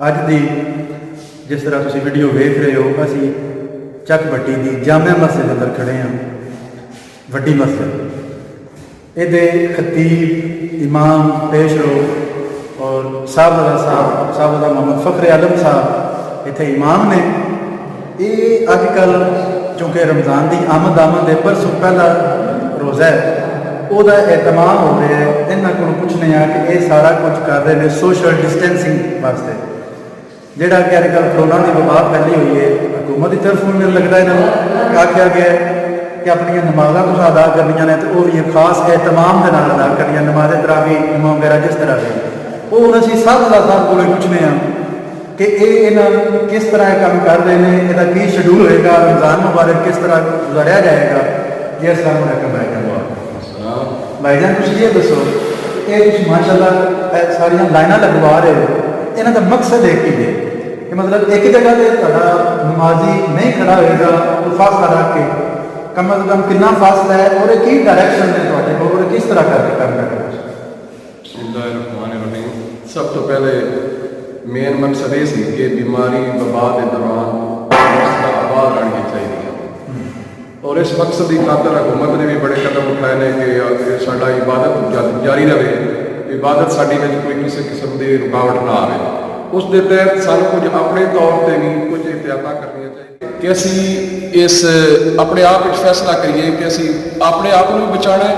अज की जिस तरह तुम वीडियो वेख रहे हो, असी चक भट्टी की जामिया मस्जिद अंदर खड़े हाँ। वड्डी मस्जिद ये खतीब इमाम पेशरो और साहबज़ादा मोहम्मद फ़खर आलम साहब इतने इमाम ने। ये अजकल चूँकि रमज़ान की आमद है, परसों पहला रोज़ा है, वह एहतमाम हो रहा है। इन्होंने को पूछने कि ये सारा कुछ कर रहे हैं सोशल डिस्टेंसिंग वास्ते, जोड़ा कि अजकल कोरोना की वबा फैली हुई है। हुकूमत की तरफ मेरे लगता है इन्होंने आख्या गया कि अपनी नमाज़ा कुछ अदा करनिया ने, तो वह भी खास एहतमाम के नाल अदा करनिया, नमाज़ तरावी इमाम वगैरह जिस तरह से वो हम असी साहब को पूछने कि ये इन्हें किस तरह काम कर रहे हैं, इसका की शेड्यूल होएगा, रमज़ान मुबारक किस तरह गुजारिया जाएगा। जी अस्सलाम वालेकुम भाईजान, कुछ ये दसो, ये माशाल्लाह सारिया लाइना लगवा रहे हो, इन्हों का मकसद एक ही है कि मतलब एक जगह से नमाजी नहीं खड़ा होएगा तो फासला रख के कम अज कम कितना फासला है और की डायरैक्शन है थोड़े को, और किस तरह करके काम कर रहे हो। सब तो पहले मेन मकसद ये सी कि बीमारी वबा के दौरान आबाद रहनी चाहिए, और इस मकसद की खातर हुकूमत ने भी बड़े कदम उठाए हैं कि साडा इबादत जारी रहे, इबादत साड़ी में कोई किसी किस्म की रुकावट ना आए। उस दे तहत सानू कुछ अपने तौर पर भी कुछ एहतियात करनी चाहिए कि असी इस अपने आप फैसला करिए कि असी अपने आप को भी बचाना है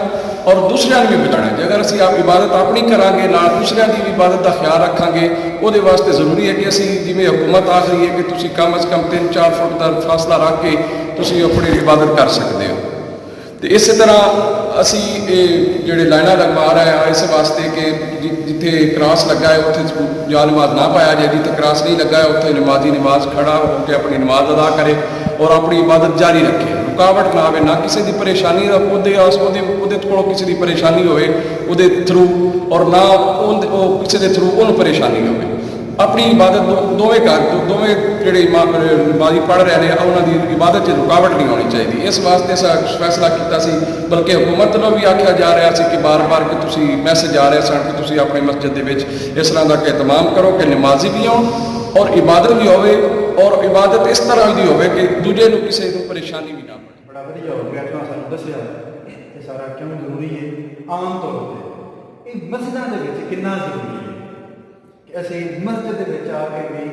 और दूसरों भी बचाना है। जे अगर असी आप इबादत अपनी करांगे नाल दूसरों की भी इबादत का ख्याल रखांगे, वो वास्ते जरूरी है कि असी जिवें हुकूमत आख रही है कि तुसीं कम अज़ कम 3-4 फुट का फासला रख के तुसीं अपनी इबादत कर सकते हो। तो इस तरह असी जोड़े लाइना लगवा रहे हैं इस वास्ते कि जिथे क्रॉस लगा है उत्थे जा नमाज ना पाया जाए, जिथे क्रॉस नहीं लगा है उत्थे नमाजी नमाज खड़ा होकर अपनी नमाज अदा करे और अपनी इबादत जारी रखे, रुकावट ना आए, ना किसी की परेशानी को किसी की परेशानी होए उहदे थ्रू और ना किसी के थ्रू उन्होंने परेशानी होवे। अपनी इबादत दोवें घर दोवें जोड़े नमाजी पढ़ रहे हैं उन्होंने इबादत च रुकावट नहीं होनी चाहिए। इस वास्ते असा फैसला किया, बल्कि हुकूमत को भी आख्या जा रहा है कि बार बार कि तुम मैसेज आ रहे सन कि तुम अपनी मस्जिद के इस तरह का एहतमाम करो कि नमाजी भी आन और इबादत भी हो, और इबादत इस तरह की हो कि दूजे को किसी को परेशानी भी ना पड़े। बड़ा वधिया हो गया तुहां सानूं दस्सिया ये सारा क्यों जरूरी है। आम तौर पर मस्जिदां दे विच कितना जरूरी है कि असीं मस्जिद दे विच आके भी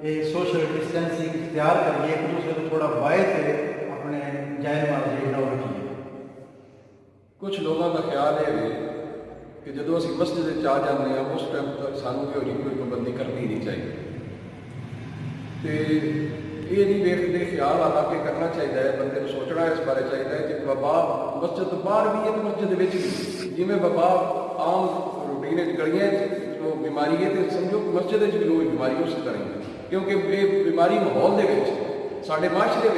ये सोशल डिस्टेंसिंग इख्तियार करिए, एक दूसरे को थोड़ा वायद से अपने जाए नमाज़ रखिए। कुछ लोगों का ख्याल है कि जो असी मस्जिद आ जाते हैं उस टाइम तक सानू कोई पाबंदी करनी नहीं चाहिए, तो ये नहीं देखते ख्याल आना कि करना चाहिए, बंदे को सोचना इस बारे चाहिए कि वबा मस्जिद तो बाहर भी है तो मस्जिद भी जिमें वबा आम रूटीन गलियां जो बीमारी है तो समझो मस्जिद भी कोई बीमारी उस तरह है, क्योंकि ये बीमारी माहौल के साढ़े माशरे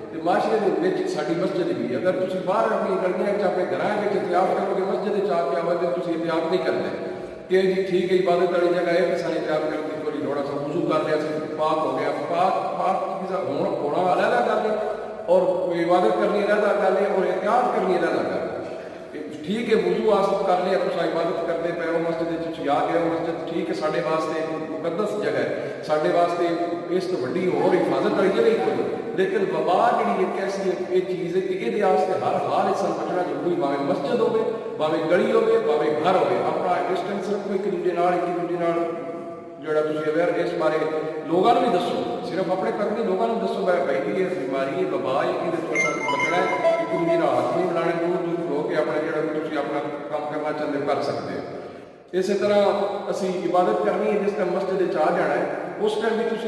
तो माशरे साड़ी मस्जिद भी, अगर तुम बाहर अपनी गलियां अपने घर एहतियात करोगे मस्जिद आके आओगे तो एहतियात नहीं करते कि जी ठीक है इबादत वाली जगह है कि सारी एहतियात करने की थोड़ी थोड़ा सा वजू कर लिया, पाक हो गया, पाक होना अलहदा गल है और इबादत करनी अलहदा गल है और एहतियात करनी अलहदा गल है। ठीक है वजू आसत कर लिया, तुम इबादत करते पे हो मस्जिद आ गए, मस्जिद ठीक है साढ़े वास्ते मुकद्दस जगह है, साढ़े वास्ते इस तो वड्डी होर हिफाजत वाली जगह ही कोई, लेकिन वबा जी एक ऐसी ये चीज़ है कि ये हर हाल इस बचना जरूरी, भावें मस्जिद हो भावें गली हो भावें घर हो, अपना डिस्टेंस रखो एक दूजे जोड़ा तुम अवेयर इस बारे लोगों भी दसो, सिर्फ अपने तक नहीं लोगों दसो भाई जी ये बीमारी वबा है ये बचना है, एक दूजे हाथ नहीं मिलाने दूर दूर हो के अपना जो अपना काम करना चाहते कर सकते हो। इस तरह असी इबादत करनी है जिस टाइम मस्जिद आ जाना है उस टाइम भी तुम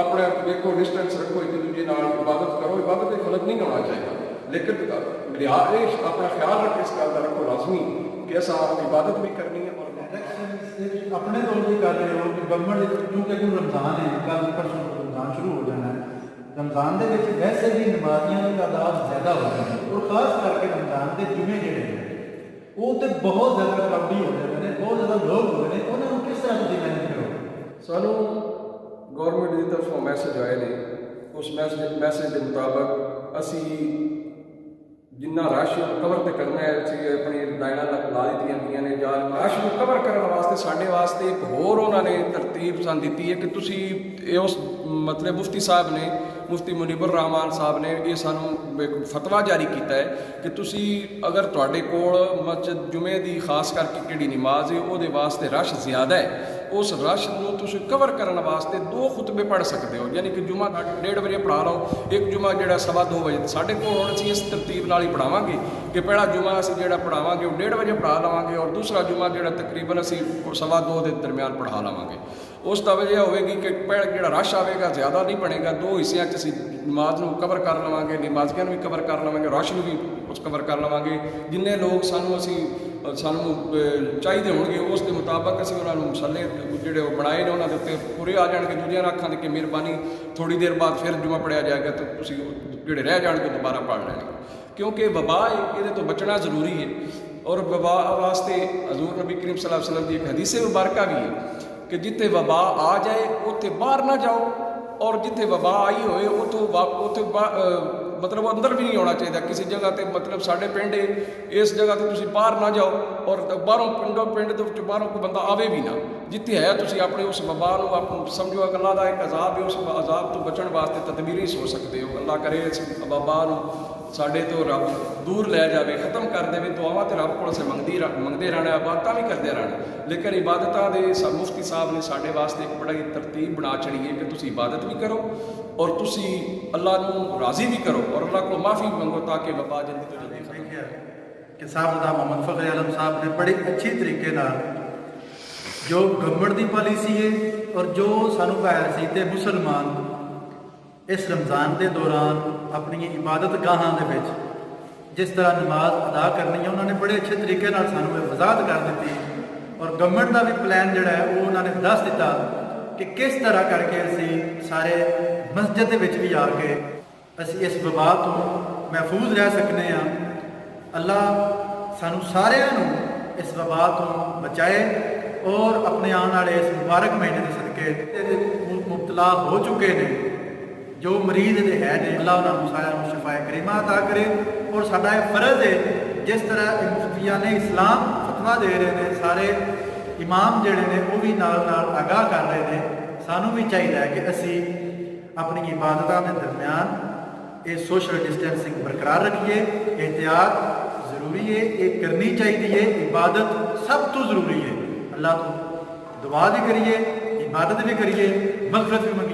अपना देखो डिस्टेंस रखो एक दूजे इबादत करो, इबादत में गलत नहीं होना चाहिए, लेकिन अपना ख्याल रख इस गल का रखो लाजमी कि असा इबादत भी करनी है और अपने तौर पर कर रहे हो कि गवर्नमेंट क्योंकि अगर रमज़ान है कल परसों रमज़ान शुरू हो जाना है, रमज़ान के वैसे भी नमाजियों की तादाद ज़्यादा हो जाती है और ख़ास करके रमज़ान के जुमे जोड़े हैं वो तो बहुत ज़्यादा क्राउडी हो जाते हैं, बहुत ज़्यादा लोग होते हैं, उन्होंने किस तरह तुम मैनेज करो। सानू गौरमेंट की तरफों मैसेज आए ने, उस मैसेज के मुताबिक असी ਜਿੰਨਾ ਰਸ਼ ਕਵਰ ਤੇ ਕਰਨਾ ਹੈ ਅਸੀਂ ਆਪਣੀ ਲਾਈਨਾਂ ਲਾ ਦਿੱਤੀਆਂ ਗਈਆਂ ਨੇ ਜਾਂ ਰਸ਼ ਨੂੰ ਕਵਰ ਕਰਨ ਵਾਸਤੇ ਸਾਡੇ ਵਾਸਤੇ ਇੱਕ ਹੋਰ ਉਹਨਾਂ ਨੇ ਤਰਤੀਬ ਸਾਨੂੰ ਦਿੱਤੀ ਹੈ ਕਿ ਤੁਸੀਂ ਇਹ ਉਸ ਮਤਲਬ ਮੁਫਤੀ ਸਾਹਿਬ ਨੇ ਮੁਫਤੀ ਮੁਨੀਬੁਰ ਰਹਿਮਾਨ ਸਾਹਿਬ ਨੇ ਇਹ ਸਾਨੂੰ ਇੱਕ ਫਤਵਾ ਜਾਰੀ ਕੀਤਾ ਹੈ ਕਿ ਤੁਸੀਂ ਅਗਰ ਤੁਹਾਡੇ ਕੋਲ ਮਸਜਿਦ ਜੁਮੇ ਦੀ ਖਾਸ ਕਰਕੇ ਕਿਹੜੀ ਨਮਾਜ਼ ਹੈ ਉਹਦੇ ਵਾਸਤੇ ਰਸ਼ ਜ਼ਿਆਦਾ ਹੈ ਉਸ ਰਸ਼ ਨੂੰ ਤੁਸੀਂ ਕਵਰ ਕਰਨ ਵਾਸਤੇ 2 ਖੁਤਬੇ ਪੜ੍ਹ ਸਕਦੇ ਹੋ ਯਾਨੀ ਕਿ ਜੁਮਾ 1:30 ਵਜੇ ਪੜ੍ਹਾ ਲਓ ਇੱਕ ਜੁਮਾ ਜਿਹੜਾ 2:15 ਵਜੇ ਸਾਡੇ ਕੋਲ ਹੁਣ ਅਸੀਂ ਇਸ ਤਰਤੀਬ ਨਾਲ ਹੀ ਪੜ੍ਹਾਵਾਂਗੇ ਕਿ ਪਹਿਲਾ ਜੁਮਾ ਅਸੀਂ ਜਿਹੜਾ ਪੜ੍ਹਾਵਾਂਗੇ ਉਹ 1:30 ਵਜੇ ਪੜ੍ਹਾ ਲਵਾਂਗੇ ਔਰ ਦੂਸਰਾ ਜੁਮਾ ਜਿਹੜਾ ਤਕਰੀਬਨ ਅਸੀਂ 2:15 ਦੇ ਦਰਮਿਆਨ ਪੜ੍ਹਾ ਲਵਾਂਗੇ ਉਸ ਦਾ ਵਜ੍ਹਾ ਹੋਵੇਗੀ ਕਿ ਪਹਿਲਾ ਜਿਹੜਾ ਰਸ਼ ਆਵੇਗਾ ਜ਼ਿਆਦਾ ਨਹੀਂ ਬਣੇਗਾ 2 ਹਿੱਸਿਆਂ 'ਚ ਅਸੀਂ ਨਮਾਜ਼ ਨੂੰ ਕਵਰ ਕਰ ਲਵਾਂਗੇ ਨਮਾਜ਼ੀਆਂ ਨੂੰ ਵੀ ਕਵਰ ਕਰ ਲਵਾਂਗੇ ਰਸ਼ ਨੂੰ ਵੀ ਉਸ ਕਵਰ ਕਰ ਲਵਾਂਗੇ ਜਿੰਨੇ ਲੋਕ ਸਾਨੂੰ ਚਾਹੀਦੇ ਹੋਣਗੇ ਉਸ ਦੇ ਮੁਤਾਬਕ ਅਸੀਂ ਉਹਨਾਂ ਨੂੰ ਮਸੱਲੇ ਜਿਹੜੇ ਉਹ ਬਣਾਏ ਨੇ ਉਹਨਾਂ ਦੇ ਉੱਤੇ ਪੂਰੇ ਆ ਜਾਣਗੇ ਦੂਜਿਆਂ ਅੱਖਾਂ ਦੇ ਕਿ ਮਿਹਰਬਾਨੀ ਥੋੜ੍ਹੀ ਦੇਰ ਬਾਅਦ ਫਿਰ ਜੁਮਾ ਪੜ੍ਹਿਆ ਜਾਏਗਾ ਤਾਂ ਤੁਸੀਂ ਜਿਹੜੇ ਰਹਿ ਜਾਣਗੇ ਦੁਬਾਰਾ ਪੜ੍ਹ ਲੈਣਗੇ ਕਿਉਂਕਿ ਵਬਾ ਹੈ ਇਹਦੇ ਤੋਂ ਬਚਣਾ ਜ਼ਰੂਰੀ ਹੈ ਔਰ ਵਬਾ ਵਾਸਤੇ ਹਜ਼ੂਰ ਨਬੀ ਕਰੀਮ ਸੱਲੱਲਾਹੁ ਅਲੈहि ਵਸੱਲਮ ਦੀ ਇੱਕ ਹਦੀਸ ਮੁਬਾਰਕਾ ਵੀ ਹੈ ਕਿ ਜਿੱਥੇ ਵਬਾ ਆ ਜਾਏ ਉੱਥੇ ਬਾਹਰ ਨਾ ਜਾਓ ਔਰ ਜਿੱਥੇ ਵਬਾ ਆਈ ਹੋਏ ਉੱਥੇ ਮਤਲਬ ਅੰਦਰ ਵੀ ਨਹੀਂ ਆਉਣਾ ਚਾਹੀਦਾ ਕਿਸੇ ਜਗ੍ਹਾ ਤੇ ਮਤਲਬ ਸਾਡੇ ਪਿੰਡ ਇਸ ਜਗ੍ਹਾ ਤੇ ਤੁਸੀਂ ਬਾਹਰ ਨਾ ਜਾਓ ਔਰ ਬਾਹਰੋਂ ਪਿੰਡ ਦੇ ਵਿੱਚ ਬਾਹਰੋਂ ਕੋਈ ਬੰਦਾ ਆਵੇ ਵੀ ਨਾ ਜਿੱਥੇ ਹੈ ਤੁਸੀਂ ਆਪਣੇ ਉਸ ਵਬਾ ਨੂੰ ਆਪ ਸਮਝੋ ਕਿ ਅੱਲਾਹ ਦਾ ਇੱਕ ਅਜ਼ਾਬ ਹੈ ਉਸ ਅਜ਼ਾਬ ਤੋਂ ਬਚਣ ਵਾਸਤੇ ਤਦਬੀਰੀ ਸੋਚ ਸਕਦੇ ਹੋ ਅੱਲਾਹ ਕਰੇ ਇਸ ਵਬਾ ਨੂੰ ਸਾਡੇ ਤੋਂ ਰੱਬ ਦੂਰ ਲੈ ਜਾਵੇ ਖਤਮ ਕਰ ਦੇਵੇ ਦੁਆਵਾਂ ਤੇ ਰੱਬ ਕੋਲ ਸੇ ਮੰਗਦੇ ਰਹਿਣਾ ਇਬਾਦਤਾਂ ਵੀ ਕਰਦੇ ਰਹਿਣਾ ਲੇਕਿਨ ਇਬਾਦਤਾਂ ਦੇ ਮੁਫਤੀ ਸਾਹਿਬ ਨੇ ਸਾਡੇ ਵਾਸਤੇ ਇੱਕ ਬੜਾ ਹੀ ਤਰਤੀਬ ਬਣਾ ਚੜੀ ਹੈ ਕਿ ਤੁਸੀਂ ਇਬਾਦਤ ਵੀ ਕਰੋ ਔਰ ਤੁਸੀਂ ਅੱਲਾਹ ਨੂੰ ਰਾਜ਼ੀ ਵੀ ਕਰੋ ਔਰ ਅੱਲਾਹ ਕੋਲ ਮਾਫੀ ਮੰਗੋ ਤਾਂ ਕਿ ਵਬਾ ਜਲਦੀ ਤੋਂ ਜਲਦੀ ਦੇਖਿਆ ਕਿ ਸਾਹਬਜ਼ਾਦਾ ਮੁਹੰਮਦ ਫਖਰ ਆਲਮ ਸਾਹਿਬ ਨੇ ਬੜੇ ਅੱਛੇ ਤਰੀਕੇ ਨਾਲ ਜੋ ਗਵਰਨਮੈਂਟ ਦੀ ਪਾਲਿਸੀ ਹੈ ਔਰ ਜੋ ਸਾਨੂੰ ਬਾਹਰ ਸੀ ਤੇ ਮੁਸਲਮਾਨ ਇਸ ਰਮਜ਼ਾਨ ਦੇ ਦੌਰਾਨ ਆਪਣੀਆਂ ਇਬਾਦਤ ਗਾਹਾਂ ਦੇ ਵਿੱਚ ਜਿਸ ਤਰ੍ਹਾਂ ਨਮਾਜ਼ ਅਦਾ ਕਰਨੀ ਹੈ ਉਹਨਾਂ ਨੇ ਬੜੇ ਅੱਛੇ ਤਰੀਕੇ ਨਾਲ ਸਾਨੂੰ ਇਹ ਵਜ਼ਾਹਤ ਕਰ ਦਿੱਤੀ ਔਰ ਗਵਰਨਮੈਂਟ ਦਾ ਵੀ ਪਲਾਨ ਜਿਹੜਾ ਹੈ ਉਹ ਉਹਨਾਂ ਨੇ ਦੱਸ ਦਿੱਤਾ ਕਿ ਕਿਸ ਤਰ੍ਹਾਂ ਕਰਕੇ ਅਸੀਂ ਸਾਰੇ ਮਸਜਿਦ ਦੇ ਵਿੱਚ ਵੀ ਆ ਕੇ ਅਸੀਂ ਇਸ ਵਬਾ ਤੋਂ ਮਹਿਫੂਜ਼ ਰਹਿ ਸਕਨੇ ਹਾਂ ਅੱਲਾਹ ਸਾਨੂੰ ਸਾਰਿਆਂ ਨੂੰ ਇਸ ਵਬਾ ਤੋਂ ਬਚਾਏ ਔਰ ਆਪਣੇ ਆਉਣ ਵਾਲੇ ਇਸ ਮੁਬਾਰਕ ਮਹੀਨੇ ਦੇ ਸਦਕੇ ਮੁਬਤਲਾ ਹੋ ਚੁੱਕੇ ਨੇ ਜੋ ਮਰੀਜ਼ ਦੇ ਹੈ ਨੇ ਅੱਲਾਹ ਉਹਨਾਂ ਨੂੰ ਸਾਰਿਆਂ ਨੂੰ ਸ਼ਿਫਾਏ ਕਰੀਮਾ ਅਤਾ ਕਰੇ ਔਰ ਸਾਡਾ ਇਹ ਫਰਜ਼ ਹੈ ਜਿਸ ਤਰ੍ਹਾਂ ਮੁਫਤੀਆਂ ਨੇ ਇਸਲਾਮ ਫਤਵਾ ਦੇ ਰਹੇ ਨੇ ਸਾਰੇ ਇਮਾਮ ਜਿਹੜੇ ਨੇ ਉਹ ਵੀ ਨਾਲ ਨਾਲ ਆਗਾਹ ਕਰ ਰਹੇ ਨੇ ਸਾਨੂੰ ਵੀ ਚਾਹੀਦਾ ਹੈ ਕਿ ਅਸੀਂ ਆਪਣੀ ਇਬਾਦਤਾਂ ਦੇ ਦਰਮਿਆਨ ਇਹ ਸੋਸ਼ਲ ਡਿਸਟੈਂਸਿੰਗ ਬਰਕਰਾਰ ਰੱਖੀਏ ਇਹਤਿਆਤ ਜ਼ਰੂਰੀ ਹੈ ਇਹ ਕਰਨੀ ਚਾਹੀਦੀ ਹੈ ਇਬਾਦਤ ਸਭ ਤੋਂ ਜ਼ਰੂਰੀ ਹੈ ਅੱਲਾਹ ਤੋਂ ਦੁਆ ਵੀ ਕਰੀਏ ਇਬਾਦਤ ਵੀ ਕਰੀਏ ਮਗਫਰਤ ਵੀ ਮੰਗੀਏ